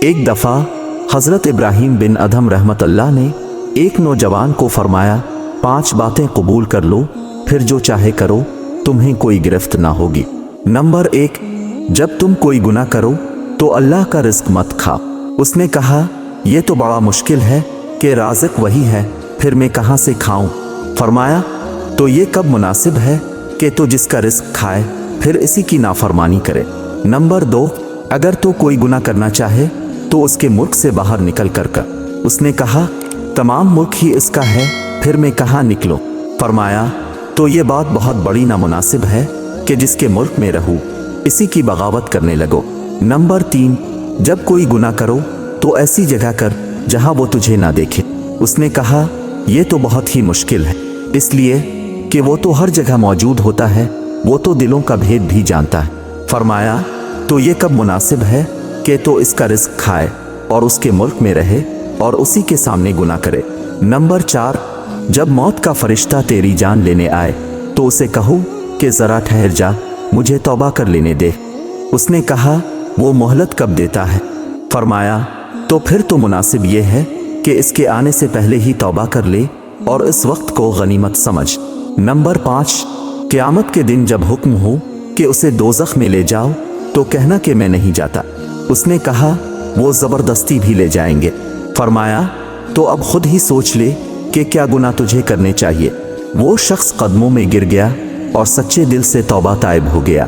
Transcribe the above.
ایک دفعہ حضرت ابراہیم بن ادھم رحمت اللہ نے ایک نوجوان کو فرمایا 5 باتیں قبول کر لو، پھر جو چاہے کرو، تمہیں کوئی گرفت نہ ہوگی۔ نمبر 1، جب تم کوئی گناہ کرو تو اللہ کا رزق مت کھا۔ اس نے کہا یہ تو بڑا مشکل ہے کہ رازق وہی ہے، پھر میں کہاں سے کھاؤں؟ فرمایا تو یہ کب مناسب ہے کہ تو جس کا رزق کھائے پھر اسی کی نافرمانی کرے۔ نمبر 2، اگر تو کوئی گناہ کرنا چاہے تو اس کے ملک سے باہر نکل کر۔ اس نے کہا تمام ملک ہی اس کا ہے، پھر میں کہاں نکلوں؟ فرمایا تو یہ بات بہت بڑی نامناسب ہے کہ جس کے ملک میں رہو اسی کی بغاوت کرنے لگو۔ نمبر 3، جب کوئی گناہ کرو تو ایسی جگہ کر جہاں وہ تجھے نہ دیکھے۔ اس نے کہا یہ تو بہت ہی مشکل ہے، اس لیے کہ وہ تو ہر جگہ موجود ہوتا ہے، وہ تو دلوں کا بھید بھی جانتا ہے۔ فرمایا تو یہ کب مناسب ہے کہ تو اس کا رزق کھائے اور اس کے ملک میں رہے اور اسی کے سامنے گناہ کرے۔ نمبر 4، جب موت کا فرشتہ تیری جان لینے آئے تو اسے کہو کہ ذرا ٹھہر جا، مجھے توبہ کر لینے دے۔ اس نے کہا وہ مہلت کب دیتا ہے؟ فرمایا تو پھر تو مناسب یہ ہے کہ اس کے آنے سے پہلے ہی توبہ کر لے اور اس وقت کو غنیمت سمجھ۔ نمبر 5، قیامت کے دن جب حکم ہو کہ اسے دوزخ میں لے جاؤ تو کہنا کہ میں نہیں جاتا۔ اس نے کہا وہ زبردستی بھی لے جائیں گے۔ فرمایا تو اب خود ہی سوچ لے کہ کیا گناہ تجھے کرنے چاہیے۔ وہ شخص قدموں میں گر گیا اور سچے دل سے توبہ طائب ہو گیا۔